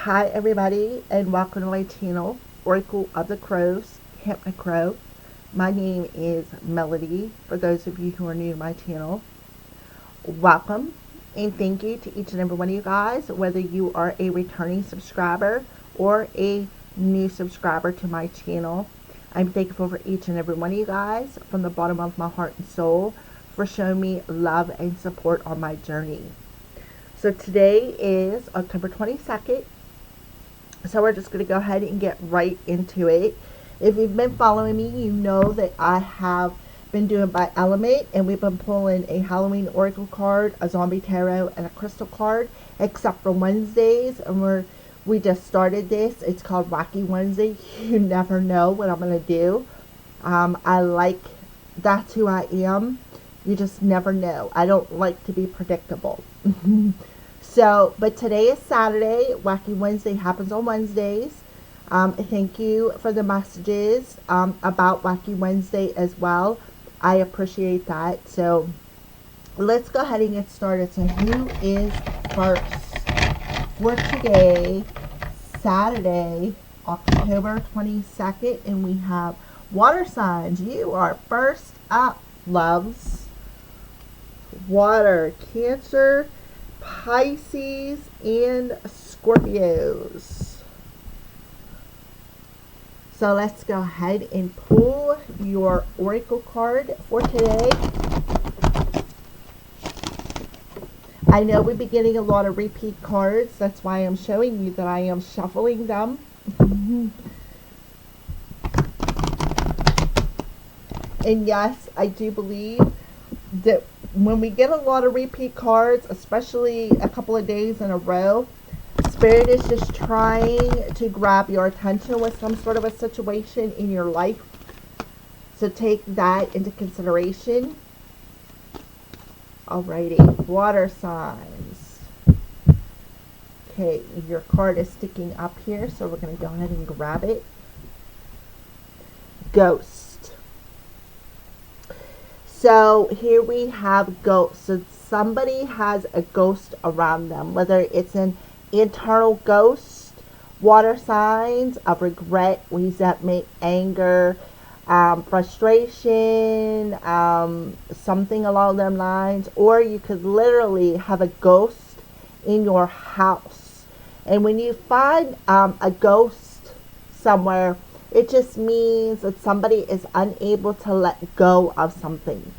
Hi everybody, and welcome to my channel, Oracle of the Crows, Hypnocrow. My name is Melody, for those of you who are new to my channel. Welcome, and thank you to each and every one of you guys, whether you are a returning subscriber or a new subscriber to my channel. I'm thankful for each and every one of you guys, from the bottom of my heart and soul, for showing me love and support on my journey. So today is October 22nd. So we're just going to go ahead and get right into it. If you've been following me, you know that I have been doing by element, and we've been pulling a Halloween Oracle card, a Zombie Tarot, and a Crystal card, except for Wednesdays, and we just started this. It's called Wacky Wednesday. You never know what I'm going to do. That's who I am. You just never know. I don't like to be predictable. But today is Saturday. Wacky Wednesday happens on Wednesdays. Thank you for the messages about Wacky Wednesday as well. I appreciate that. So let's go ahead and get started. So who is first for today, Saturday, October 22nd? And we have water signs. You are first up, loves. Water, Cancer, Pisces, and Scorpios. So let's go ahead and pull your Oracle card for today. I know we've been getting a lot of repeat cards. That's why I'm showing you that I am shuffling them. And yes, I do believe that when we get a lot of repeat cards, especially a couple of days in a row, Spirit is just trying to grab your attention with some sort of a situation in your life. So take that into consideration. Alrighty, water signs. Okay, your card is sticking up here, so we're going to go ahead and grab it. Ghost. So here we have ghosts. So somebody has a ghost around them, whether it's an internal ghost, water signs of regret, resentment, anger, frustration, something along them lines, or you could literally have a ghost in your house. And when you find a ghost somewhere, it just means that somebody is unable to let go of something,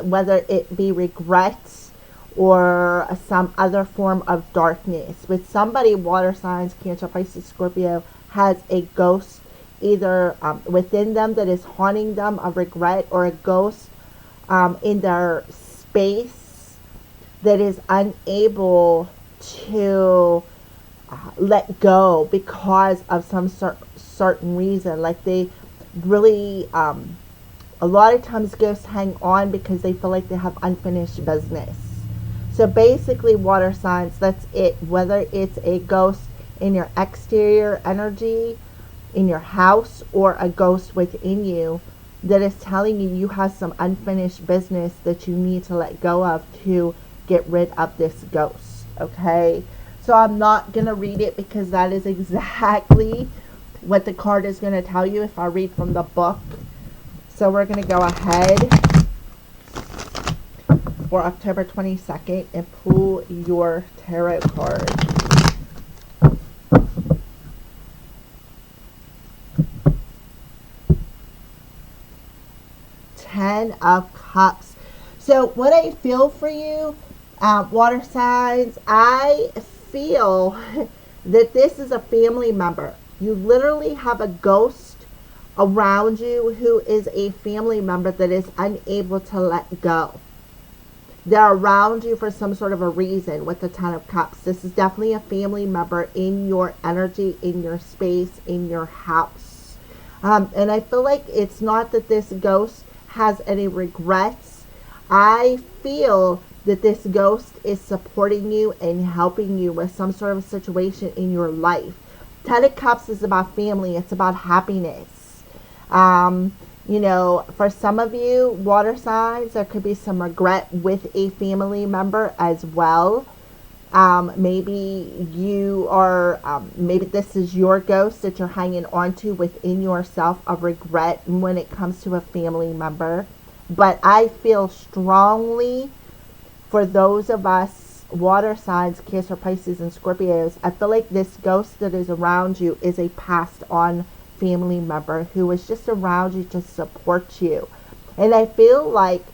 whether it be regrets or some other form of darkness. With somebody, water signs, Cancer, Pisces, Scorpio, has a ghost either within them that is haunting them of regret, or a ghost in their space that is unable to let go because of some certain reason. Like they really, a lot of times ghosts hang on because they feel like they have unfinished business. So basically, water signs, that's it. Whether it's a ghost in your exterior energy, in your house, or a ghost within you that is telling you you have some unfinished business that you need to let go of to get rid of this ghost. Okay? So I'm not going to read it because that is exactly what the card is going to tell you if I read from the book. So we're going to go ahead for October 22nd and pull your tarot card. Ten of Cups. So what I feel for you, water signs, I feel that this is a family member. You literally have a ghost around you who is a family member that is unable to let go. They're around you for some sort of a reason with the Ten of Cups. This is definitely a family member in your energy, in your space, in your house. And I feel like it's not that this ghost has any regrets. I feel that this ghost is supporting you and helping you with some sort of situation in your life. Ten of Cups is about family. It's about happiness. You know, for some of you, water signs, there could be some regret with a family member as well. Maybe you are, maybe this is your ghost that you're hanging on to within yourself of regret when it comes to a family member. But I feel strongly for those of us water signs, Cancer, Pisces, and Scorpios, I feel like this ghost that is around you is a passed on family member who is just around you to support you. And I feel like,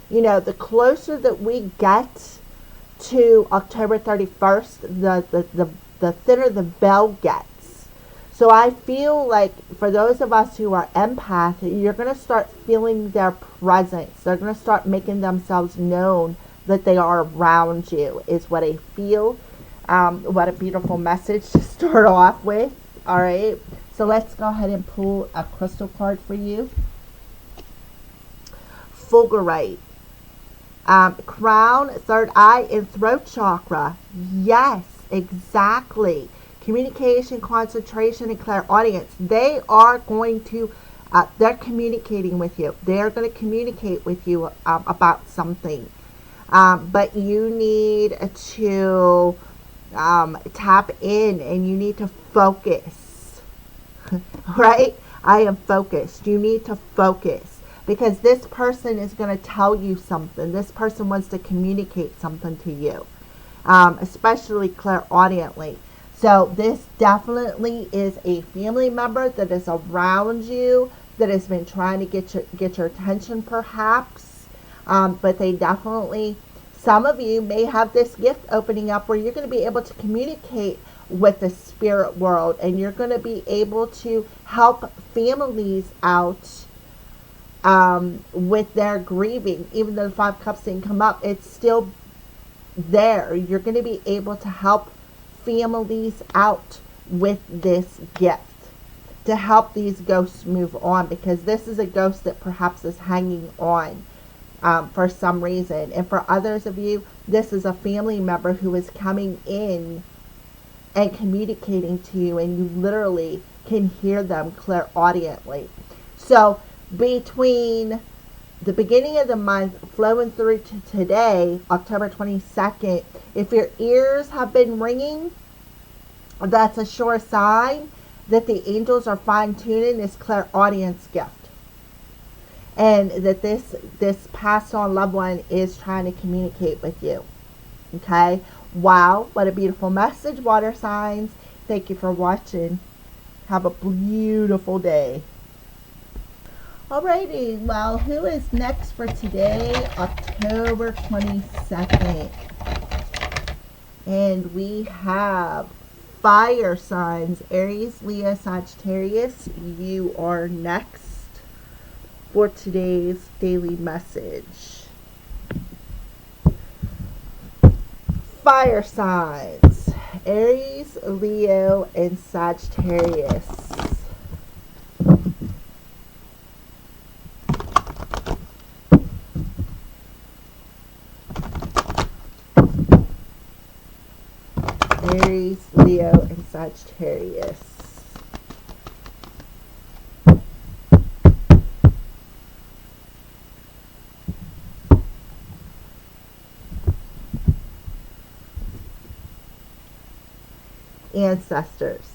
the closer that we get to October 31st, the thinner the veil gets. So I feel like for those of us who are empath, you're going to start feeling their presence. They're going to start making themselves known that they are around you, is what I feel. What a beautiful message to start off with. All right. So let's go ahead and pull a crystal card for you. Fulgurite. Crown, third eye, and throat chakra. Yes, exactly. Communication, concentration, and clairaudience. They are going to, they're communicating with you. They're going to communicate with you about something. But you need to tap in, and you need to focus. Right? I am focused. You need to focus. Because this person is going to tell you something. This person wants to communicate something to you, especially clairaudiently. So this definitely is a family member that is around you, that has been trying to get your attention perhaps. But they definitely, some of you may have this gift opening up where you're going to be able to communicate with the spirit world, and you're going to be able to help families out with their grieving. Even though the Five Cups didn't come up, it's still there. You're going to be able to help families out with this gift to help these ghosts move on, because this is a ghost that perhaps is hanging on for some reason. And for others of you, this is a family member who is coming in and communicating to you, and you literally can hear them clairaudiently. So between the beginning of the month flowing through to today, October 22nd, if your ears have been ringing, that's a sure sign that the angels are fine-tuning this clairaudience gift, and that this passed on loved one is trying to communicate with you. Okay? Wow, what a beautiful message, water signs. Thank you for watching. Have a beautiful day. Alrighty, well, who is next for today, October 22nd? And we have fire signs, Aries, Leo, Sagittarius. You are next for today's daily message. Fire signs, Aries, Leo, and Sagittarius. Aries, Leo, and Sagittarius. Ancestors.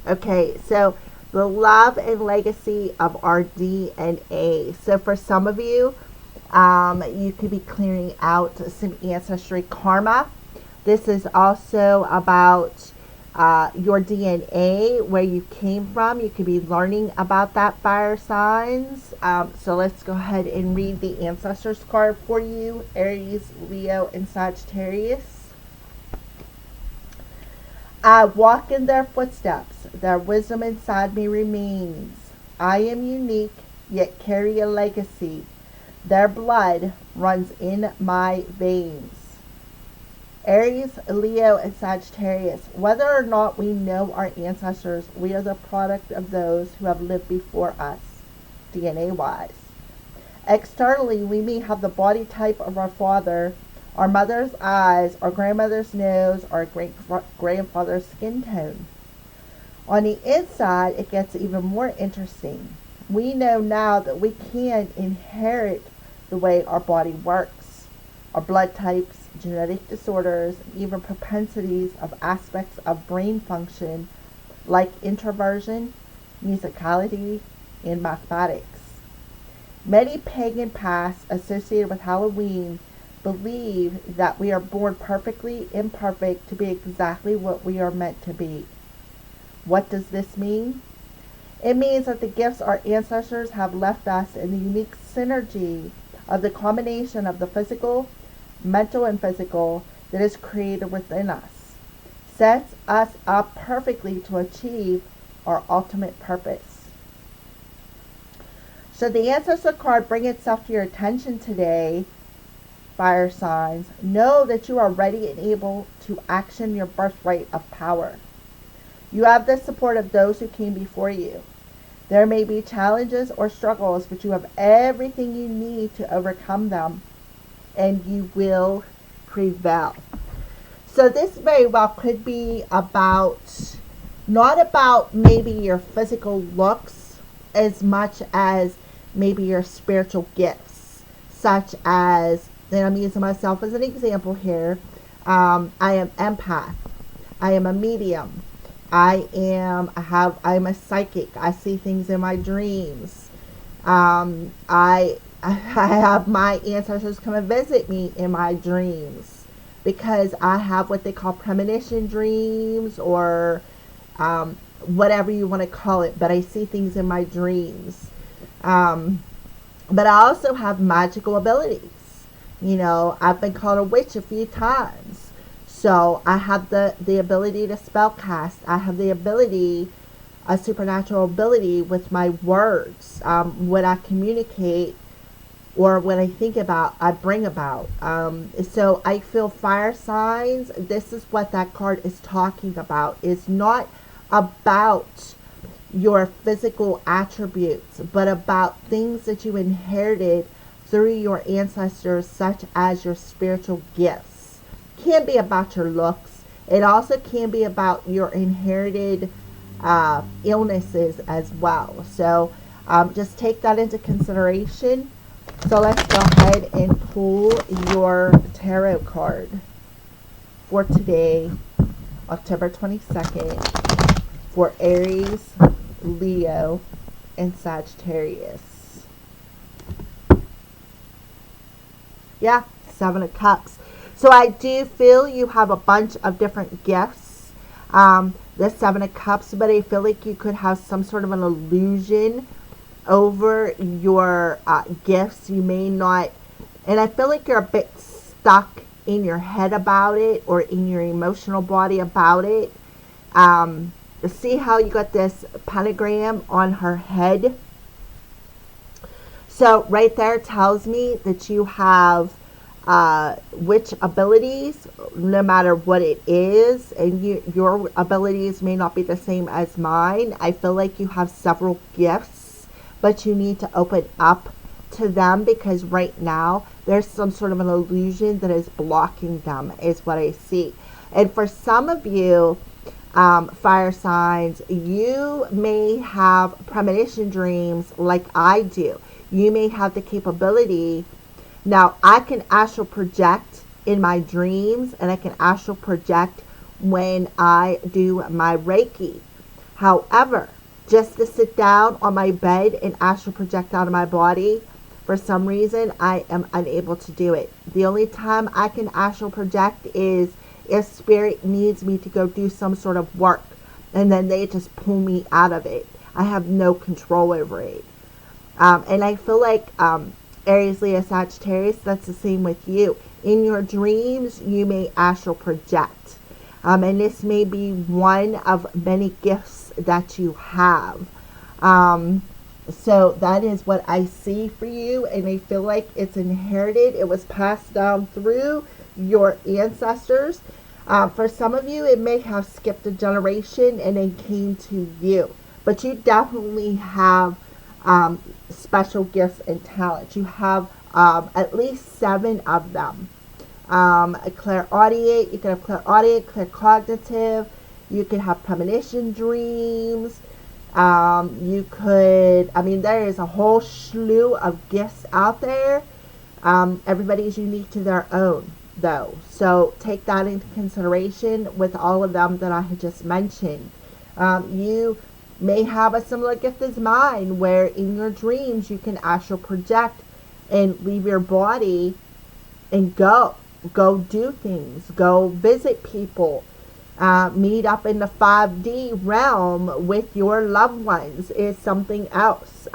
Okay, so the love and legacy of our DNA. So for some of you, you could be clearing out some ancestry karma. This is also about your DNA, where you came from. You could be learning about that, fire signs. So let's go ahead and read the ancestors card for you, Aries, Leo, and Sagittarius. I walk in their footsteps. Their wisdom inside me remains. I am unique, yet carry a legacy. Their blood runs in my veins. Aries, Leo, and Sagittarius. Whether or not we know our ancestors, we are the product of those who have lived before us, DNA-wise. Externally, we may have the body type of our father, our mother's eyes, our grandmother's nose, our great-grandfather's skin tone. On the inside, it gets even more interesting. We know now that we can inherit the way our body works, our blood types, genetic disorders, even propensities of aspects of brain function like introversion, musicality, and mathematics. Many pagan pasts associated with Halloween believe that we are born perfectly imperfect to be exactly what we are meant to be. What does this mean? It means that the gifts our ancestors have left us in the unique synergy of the combination of the physical, mental, and physical that is created within us sets us up perfectly to achieve our ultimate purpose. Should the ancestor card bring itself to your attention today, fire signs, know that you are ready and able to action your birthright of power. You have the support of those who came before you. There may be challenges or struggles, but you have everything you need to overcome them, and you will prevail. So this very well could be about, not about maybe your physical looks as much as maybe your spiritual gifts, such as, and I'm using myself as an example here, I am empath, I am a medium, I'm a psychic. I see things in my dreams. I have my ancestors come and visit me in my dreams because I have what they call premonition dreams, or whatever you want to call it. But I see things in my dreams. But I also have magical abilities. You know, I've been called a witch a few times. So I have the ability to spell cast. I have the ability, a supernatural ability with my words. What I communicate or what I think about, I bring about. So I feel fire signs, this is what that card is talking about. It's not about your physical attributes, but about things that you inherited through your ancestors, such as your spiritual gifts. Can be about your looks. It also can be about your inherited illnesses as well. So just take that into consideration. So let's go ahead and pull your tarot card for today, October 22nd, for Aries, Leo, and Sagittarius. Yeah, Seven of Cups. So I do feel you have a bunch of different gifts, the Seven of Cups, but I feel like you could have some sort of an illusion over your gifts. You may not, and I feel like you're a bit stuck in your head about it, or in your emotional body about it. See how you got this pentagram on her head? So right there tells me that you have which abilities, no matter what it is, and your abilities may not be the same as mine. I feel like you have several gifts, but you need to open up to them, because right now there's some sort of an illusion that is blocking them, is what I see. And for some of you, fire signs, you may have premonition dreams like I do. You may have the capability. Now, I can astral project in my dreams, and I can astral project when I do my Reiki. However, just to sit down on my bed and astral project out of my body, for some reason, I am unable to do it. The only time I can astral project is if spirit needs me to go do some sort of work, and then they just pull me out of it. I have no control over it. And I feel like Aries, Leo, Sagittarius, that's the same with you. In your dreams, you may astral project. And this may be one of many gifts that you have. So that is what I see for you. And I feel like it's inherited. It was passed down through your ancestors. For some of you, it may have skipped a generation and then came to you. But you definitely have special gifts and talents. You have at least 7 of them. A clairaudient, you can have clairaudient, claircognitive, you can have premonition dreams, you could, there is a whole slew of gifts out there. Everybody is unique to their own. though. So take that into consideration with all of them that I had just mentioned. You may have a similar gift as mine, where in your dreams you can astral project and leave your body and go do things, go visit people, meet up in the 5D realm with your loved ones is something else.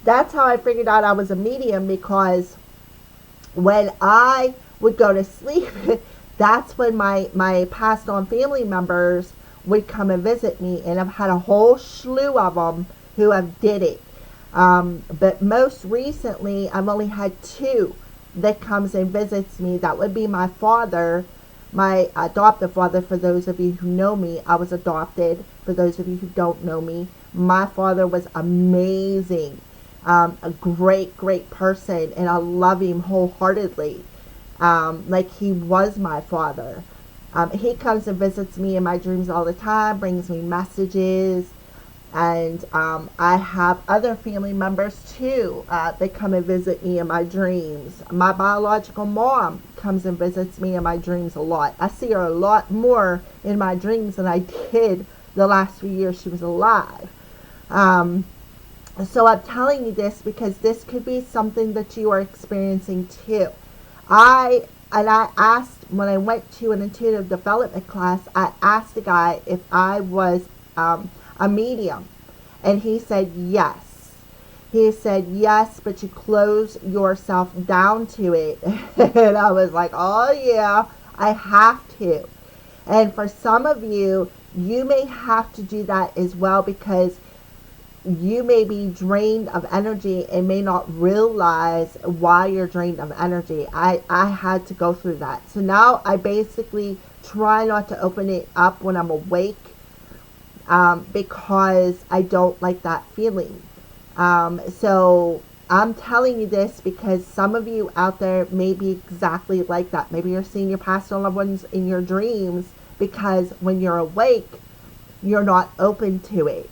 That's how I figured out I was a medium, because when I would go to sleep, that's when my passed on family members would come and visit me, and I've had a whole slew of them who have did it. But most recently, I've only had 2 that comes and visits me. That would be my father, my adoptive father. For those of you who know me, I was adopted. For those of you who don't know me, my father was amazing. A great person, and I love him wholeheartedly, like he was my father. He comes and visits me in my dreams all the time, brings me messages, and I have other family members too that come and visit me in my dreams. My biological mom comes and visits me in my dreams a lot. I see her a lot more in my dreams than I did the last few years she was alive. So I'm telling you this because this could be something that you are experiencing too. I asked, when I went to an intuitive development class, I asked the guy if I was a medium, and he said yes. He said yes, but you close yourself down to it. And I was like, oh yeah, I have to. And for some of you, you may have to do that as well, because you may be drained of energy and may not realize why you're drained of energy. I had to go through that. So now I basically try not to open it up when I'm awake, because I don't like that feeling. So I'm telling you this because some of you out there may be exactly like that. Maybe you're seeing your past loved ones in your dreams, because when you're awake, you're not open to it.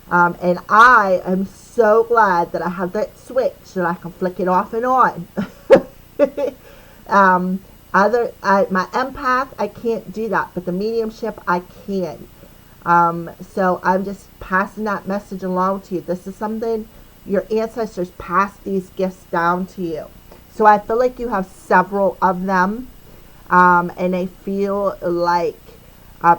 And I am so glad that I have that switch that I can flick it off and on. My empath, I can't do that, but the mediumship, I can. So I'm just passing that message along to you. This is something your ancestors passed these gifts down to you. So I feel like you have several of them, and I feel like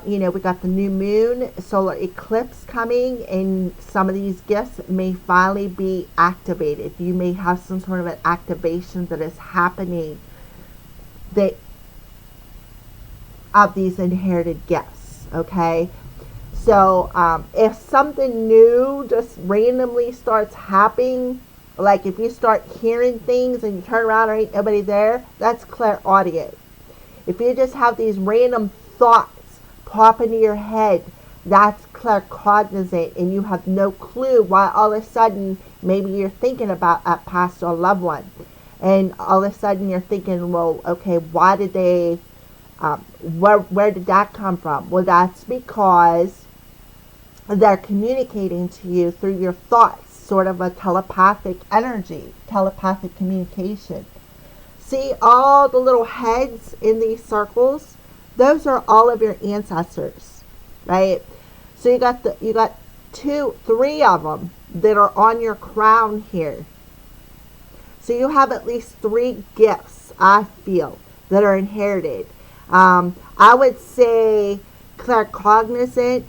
we got the new moon, solar eclipse coming, and some of these gifts may finally be activated. You may have some sort of an activation that is happening of these inherited gifts, okay? So if something new just randomly starts happening, like if you start hearing things and you turn around and ain't nobody there, that's clairaudient. If you just have these random thoughts pop into your head, that's claircognizant, and you have no clue why all of a sudden maybe you're thinking about a past or loved one, and all of a sudden you're thinking, well, okay, why did they where did that come from? Well, that's because they're communicating to you through your thoughts, sort of a telepathic energy, telepathic communication. See all the little heads in these circles? Those are all of your ancestors, right? So you got 3 of them that are on your crown here. So you have at least 3 gifts, I feel, that are inherited. I would say claircognizant,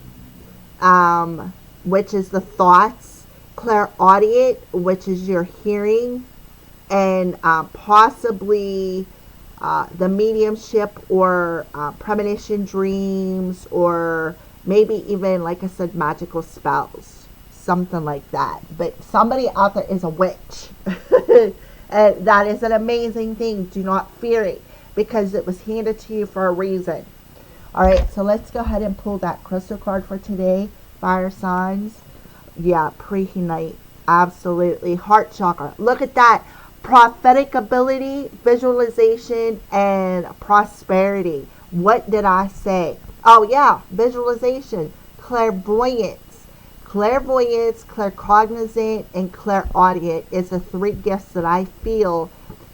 which is the thoughts, clairaudient, which is your hearing, and possibly the mediumship or premonition dreams, or maybe even, like I said, magical spells, something like that. But somebody out there is a witch. And that is an amazing thing. Do not fear it, because it was handed to you for a reason. Alright, so let's go ahead and pull that crystal card for today. Fire signs. Yeah, prehenite. Absolutely. Heart chakra. Look at that. Prophetic ability, visualization, and prosperity. What did I say? Oh yeah, visualization, clairvoyance. Clairvoyance, claircognizant, and clairaudient is the 3 gifts that I feel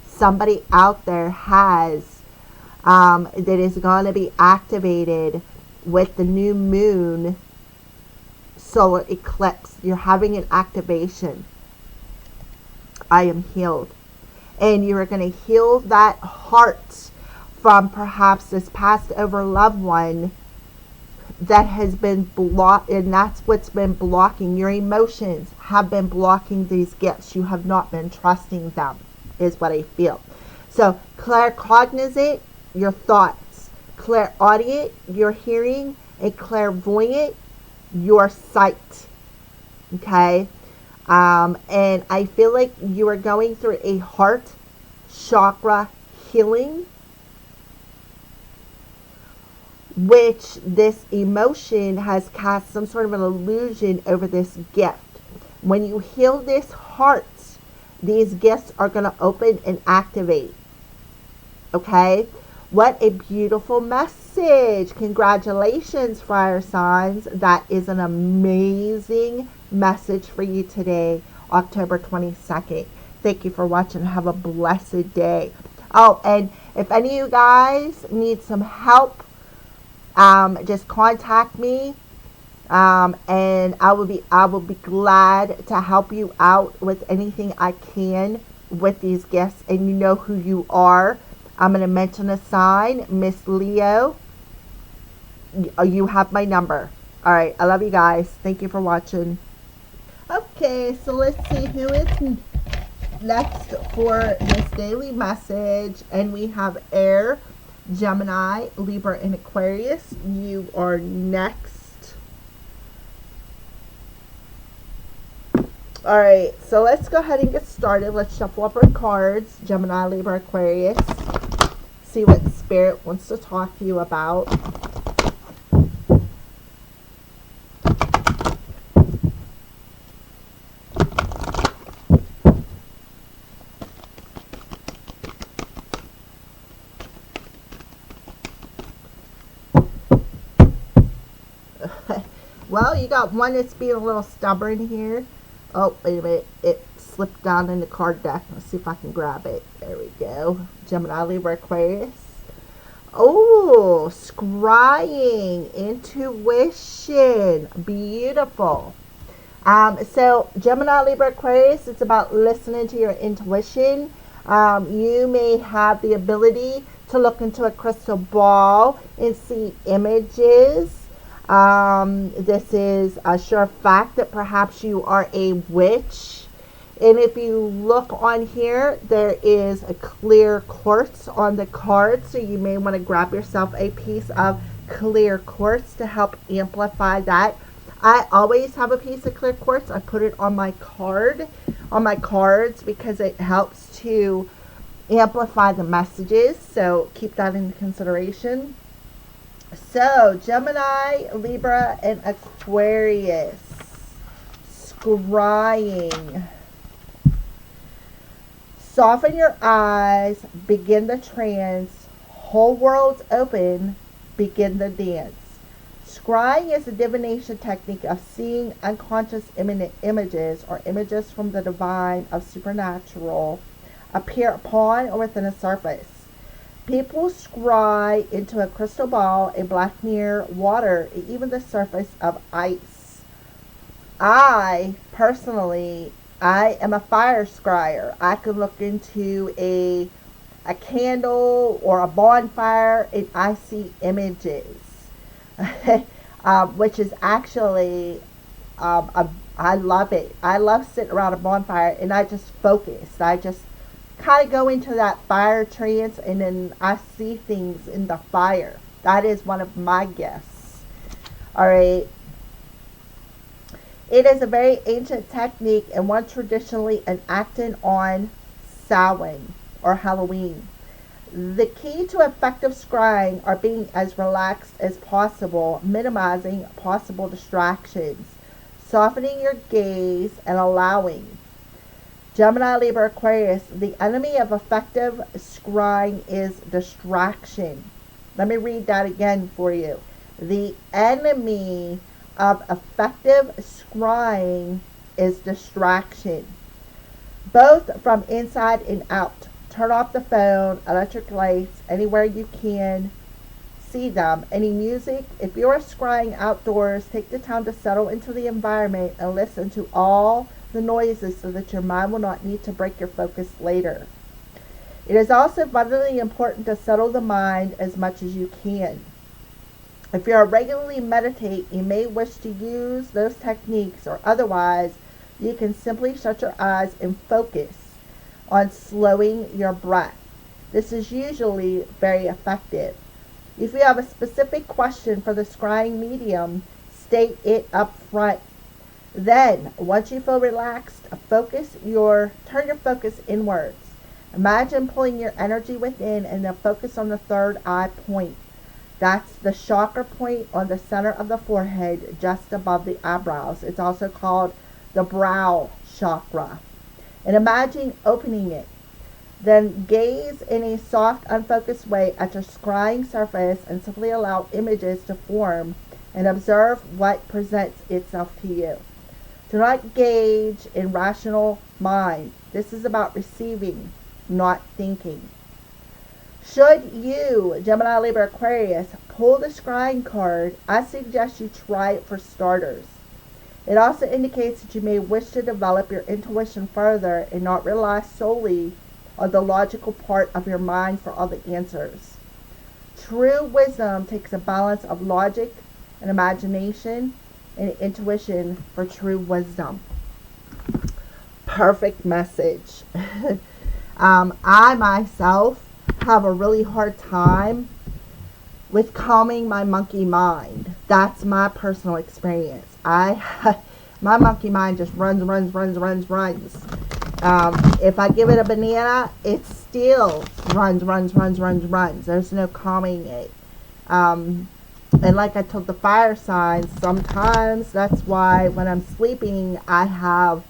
somebody out there has that is going to be activated with the new moon solar eclipse. You're having an activation. I am healed. And you're going to heal that heart from perhaps this passed over loved one that has been blocked, and that's what's been blocking. Your emotions have been blocking these gifts. You have not been trusting them, is what I feel. So claircognizant, your thoughts. Clairaudient, your hearing. And clairvoyant, your sight. Okay? And I feel like you are going through a heart chakra healing, which this emotion has cast some sort of an illusion over this gift. When you heal this heart, these gifts are going to open and activate. Okay? What a beautiful message. Congratulations, fire signs. That is an amazing message for you today, October 22nd. Thank you for watching. Have a blessed day. Oh, and if any of you guys need some help, just contact me, and I will be glad to help you out with anything I can with these gifts. And you know who you are. I'm going to mention a sign, Miss Leo. You have my number. All right, I love you guys. Thank you for watching. Okay, so let's see who is next for this daily message. And we have Air, Gemini, Libra, and Aquarius. You are next. All right, so let's go ahead and get started. Let's shuffle up our cards. Gemini, Libra, Aquarius. See what Spirit wants to talk to you about. Well, you got one that's being a little stubborn here. Oh, wait a minute. It slipped down in the card deck. Let's see if I can grab it. There we go. Gemini, Libra, Aquarius. Oh, scrying, intuition. Beautiful. So Gemini, Libra, Aquarius, it's about listening to your intuition. You may have the ability to look into a crystal ball and see images. This is a sure fact that perhaps you are a witch. And if you look on here, there is a clear quartz on the card. So you may want to grab yourself a piece of clear quartz to help amplify that. I always have a piece of clear quartz. I put it on my card, on my cards, because it helps to amplify the messages. So keep that into consideration. So, Gemini, Libra, and Aquarius. Scrying. Soften your eyes. Begin the trance. Whole world's open. Begin the dance. Scrying is a divination technique of seeing unconscious images or images from the divine of supernatural appear upon or within a surface. People scry into a crystal ball, a black mirror, water, even the surface of ice. I, personally, I am a fire scryer. I can look into a candle or a bonfire and I see images. Which is actually, I love it. I love sitting around a bonfire and I just focus. I just kind of go into that fire trance and then I see things in the fire. That is one of my gifts. All right. It is a very ancient technique and one traditionally enacted on Samhain or Halloween. The key to effective scrying are being as relaxed as possible, minimizing possible distractions, softening your gaze, and allowing. Gemini, Libra, Aquarius, the enemy of effective scrying is distraction. Let me read that again for you. The enemy of effective scrying is distraction, both from inside and out. turn off the phone, electric lights, anywhere you can see them. Any music. If you are scrying outdoors, take the time to settle into the environment and listen to all the noises so that your mind will not need to break your focus later. It is also vitally important to settle the mind as much as you can. If you are regularly meditate, you may wish to use those techniques, or otherwise, you can simply shut your eyes and focus on slowing your breath. This is usually very effective. If you have a specific question for the scrying medium, state it up front. Then, once you feel relaxed, turn your focus inwards. Imagine pulling your energy within and then focus on the third eye point. That's the chakra point on the center of the forehead, just above the eyebrows. It's also called the brow chakra. And imagine opening it. Then gaze in a soft, unfocused way at your scrying surface and simply allow images to form and observe what presents itself to you. Do not gauge in rational mind. This is about receiving, not thinking. Should you, Gemini, Libra, Aquarius, pull the scrying card, I suggest you try it for starters. It also indicates that you may wish to develop your intuition further and not rely solely on the logical part of your mind for all the answers. True wisdom takes a balance of logic and imagination and intuition for true wisdom. Perfect message. I myself have a really hard time with calming my monkey mind. That's my personal experience. My monkey mind just runs. If I give it a banana, it still runs. There's no calming it. And like I told the fire signs, sometimes that's why when I'm sleeping, I have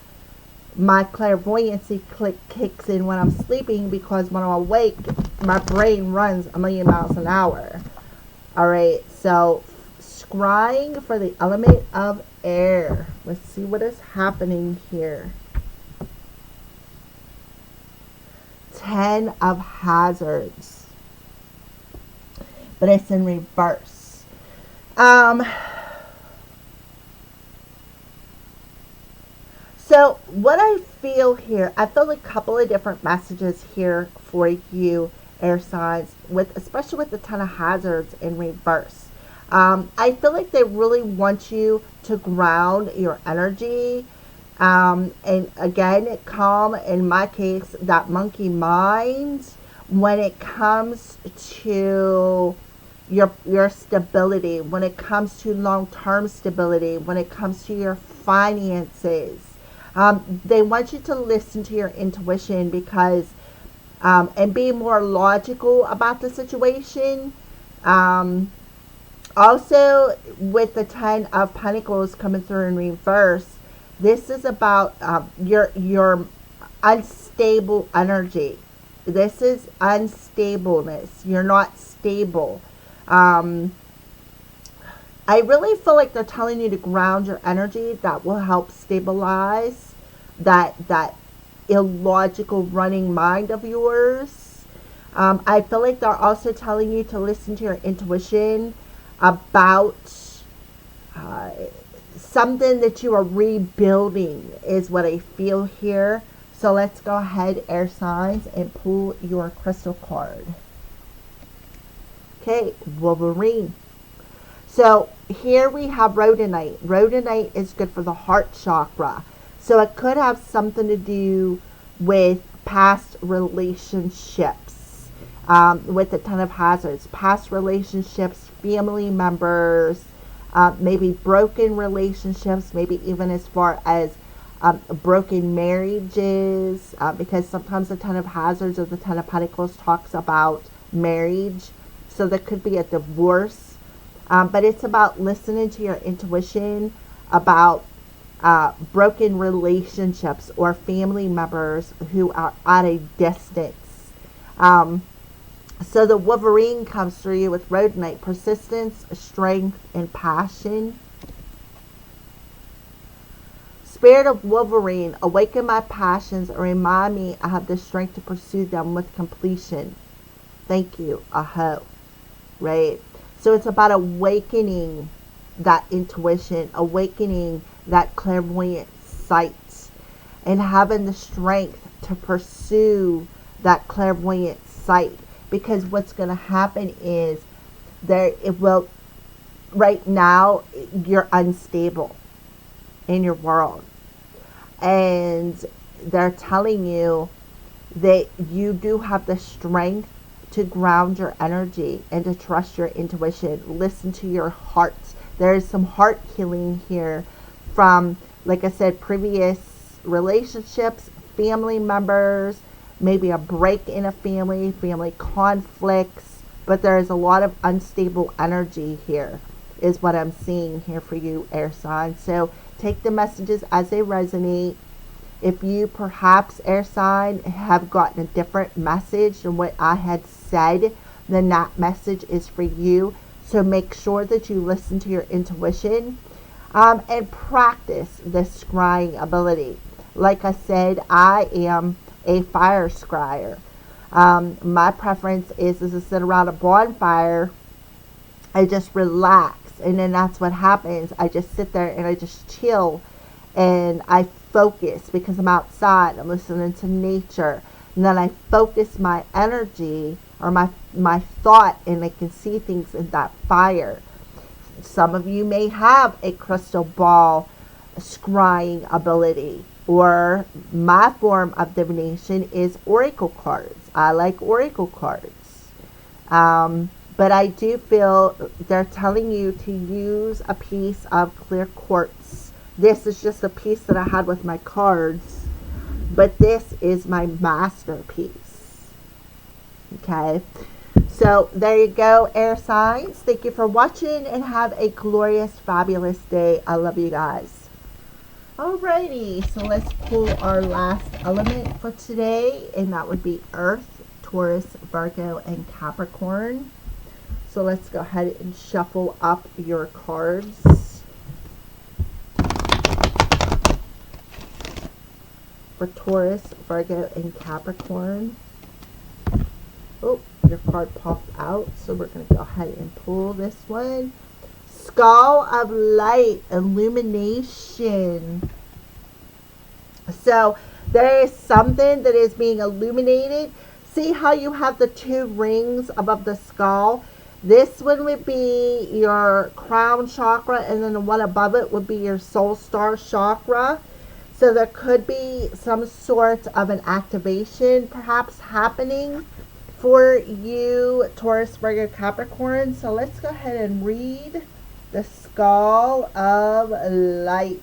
my clairvoyancy kicks in when I'm sleeping, because when I'm awake, my brain runs 1,000,000 miles an hour. Alright, so scrying for the element of air. Let's see what is happening here. 10 of hazards. But it's in reverse. So what I feel here, I feel a couple of different messages here for you, air signs, especially with the 10 of hazards in reverse. I feel like they really want you to ground your energy. And again, calm, in my case, that monkey mind when it comes to your stability, when it comes to long-term stability, when it comes to your finances. They want you to listen to your intuition because and be more logical about the situation. Also, with the 10 of Pentacles coming through in reverse, this is about your unstable energy. This is unstableness. You're not stable. I really feel like they're telling you to ground your energy. That will help stabilize that illogical running mind of yours. I feel like they're also telling you to listen to your intuition about something that you are rebuilding is what I feel here. So let's go ahead, air signs, and pull your crystal card. Okay, Wolverine. So here we have rhodonite. Rhodonite is good for the heart chakra. So it could have something to do with past relationships, with the 10 of hazards, past relationships, family members, maybe broken relationships, maybe even as far as broken marriages, because sometimes the 10 of hazards or the 10 of pentacles talks about marriage. So there could be a divorce, but it's about listening to your intuition about broken relationships or family members who are at a distance. So the Wolverine comes through you with rhodonite, persistence, strength, and passion. Spirit of Wolverine, awaken my passions and remind me I have the strength to pursue them with completion. Thank you, Aho. Right? So it's about awakening that intuition, awakening that clairvoyant sight, and having the strength to pursue that clairvoyant sight. Because what's going to happen is right now you're unstable in your world, and they're telling you that you do have the strength to ground your energy and to trust your intuition. Listen to your heart. There is some heart healing here from, like I said, previous relationships, family members, maybe a break in a family conflicts, but there is a lot of unstable energy here, is what I'm seeing here for you, air signs. So take the messages as they resonate. If you perhaps, air sign, have gotten a different message than what I had said, then that message is for you. So make sure that you listen to your intuition and practice the scrying ability. Like I said, I am a fire scryer. My preference is to sit around a bonfire. I just relax, and then that's what happens. I just sit there and I just chill, and I focus because I'm outside. I'm listening to nature, and then I focus my energy or my thought, and I can see things in that fire. Some of you may have a crystal ball scrying ability, or my form of divination is oracle cards. I like oracle cards. But I do feel they're telling you to use a piece of clear quartz. This is just a piece that I had with my cards, but this is my masterpiece. Okay, so there you go, air signs. Thank you for watching, and have a glorious, fabulous day. I love you guys. Alrighty, so let's pull our last element for today, and that would be Earth, Taurus, Virgo, and Capricorn. So let's go ahead and shuffle up your cards for Taurus, Virgo, and Capricorn. Oh, your card popped out, so we're going to go ahead and pull this one. Skull of Light, Illumination. So there is something that is being illuminated. See how you have the two rings above the skull? This one would be your crown chakra, and then the one above it would be your soul star chakra. So there could be some sort of an activation perhaps happening for you, Taurus, Virgo, Capricorn. So let's go ahead and read the Skull of Light.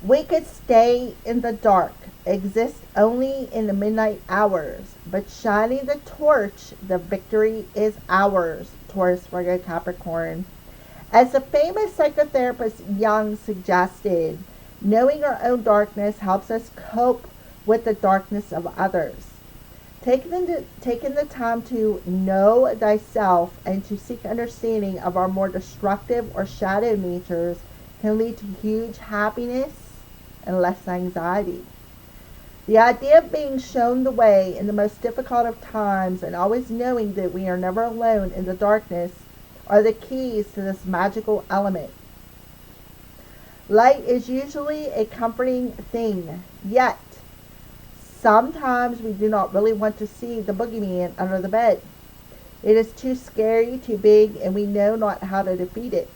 We could stay in the dark, exist only in the midnight hours, but shining the torch, the victory is ours, Taurus, Virgo, Capricorn. As the famous psychotherapist Jung suggested, knowing our own darkness helps us cope with the darkness of others. Taking the time to know thyself and to seek understanding of our more destructive or shadow natures can lead to huge happiness and less anxiety. The idea of being shown the way in the most difficult of times and always knowing that we are never alone in the darkness are the keys to this magical element. Light is usually a comforting thing, yet sometimes we do not really want to see the boogeyman under the bed. It is too scary, too big, and we know not how to defeat it.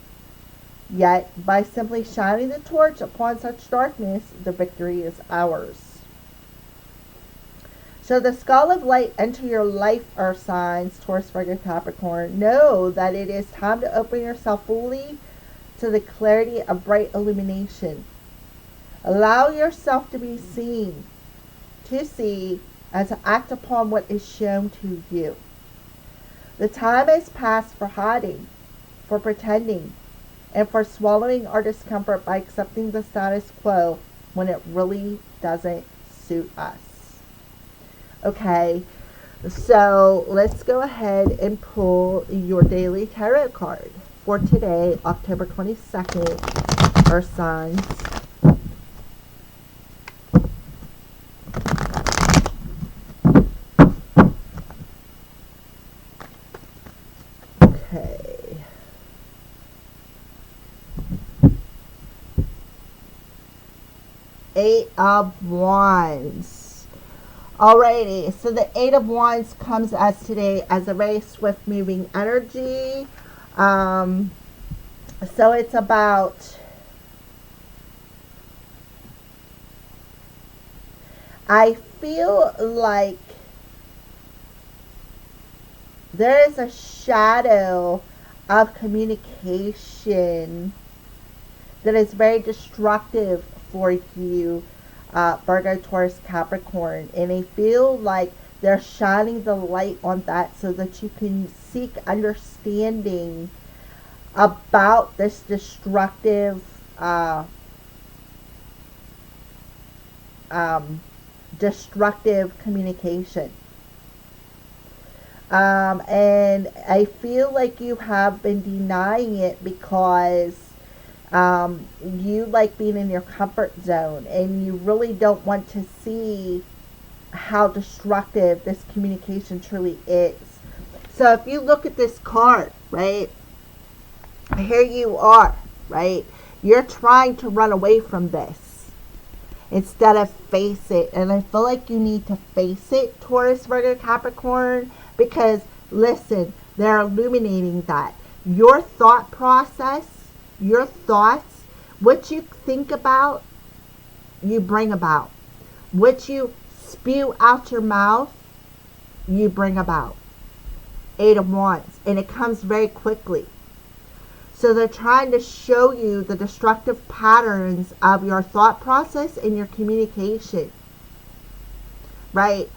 Yet, by simply shining the torch upon such darkness, the victory is ours. So the Skull of Light enter your life, earth signs, Taurus, Virgo, Capricorn. Know that it is time to open yourself fully to the clarity of bright illumination. Allow yourself to be seen, to see, and to act upon what is shown to you. The time has passed for hiding, for pretending, and for swallowing our discomfort by accepting the status quo when it really doesn't suit us. Okay, so let's go ahead and pull your daily tarot card for today, October 22nd, Earth signs. Okay. Eight of Wands. Alrighty, so the Eight of Wands comes as today as a very swift moving energy. So it's about, I feel like there is a shadow of communication that is very destructive for you, Virgo, Taurus, Capricorn. And I feel like they're shining the light on that so that you can seek understanding about this destructive destructive communication. And I feel like you have been denying it because you like being in your comfort zone, and you really don't want to see how destructive this communication truly is. So if you look at this card, right, here you are, right, you're trying to run away from this instead of face it. And I feel like you need to face it, Taurus, Virgo, Capricorn, because listen, they're illuminating that your thought process, your thoughts, what you think about, you bring about. What you spew out your mouth, you bring about. Eight of Wands. And it comes very quickly. So they're trying to show you the destructive patterns of your thought process and your communication. Right?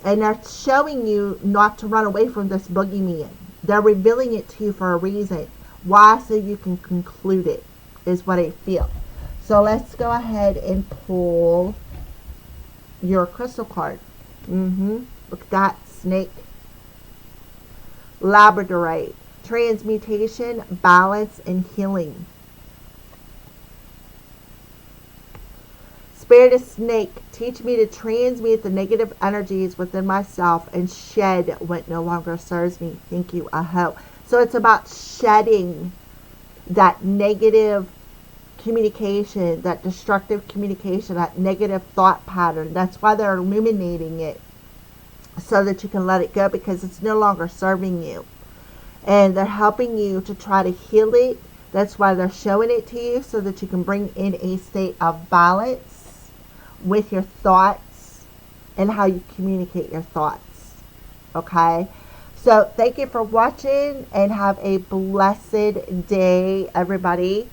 And they're showing you not to run away from this boogeyman. They're revealing it to you for a reason. Why? So you can conclude it, is what I feel. So let's go ahead and pull your crystal card. Look at that, snake. Labradorite. Transmutation, balance, and healing. Spirit of snake, teach me to transmute the negative energies within myself and shed what no longer serves me. Thank you, Aho. So it's about shedding that negative communication, that destructive communication, that negative thought pattern. That's why they're illuminating it, so that you can let it go, because it's no longer serving you. And they're helping you to try to heal it. That's why they're showing it to you, so that you can bring in a state of balance with your thoughts and how you communicate your thoughts. Okay? So thank you for watching, and have a blessed day, everybody.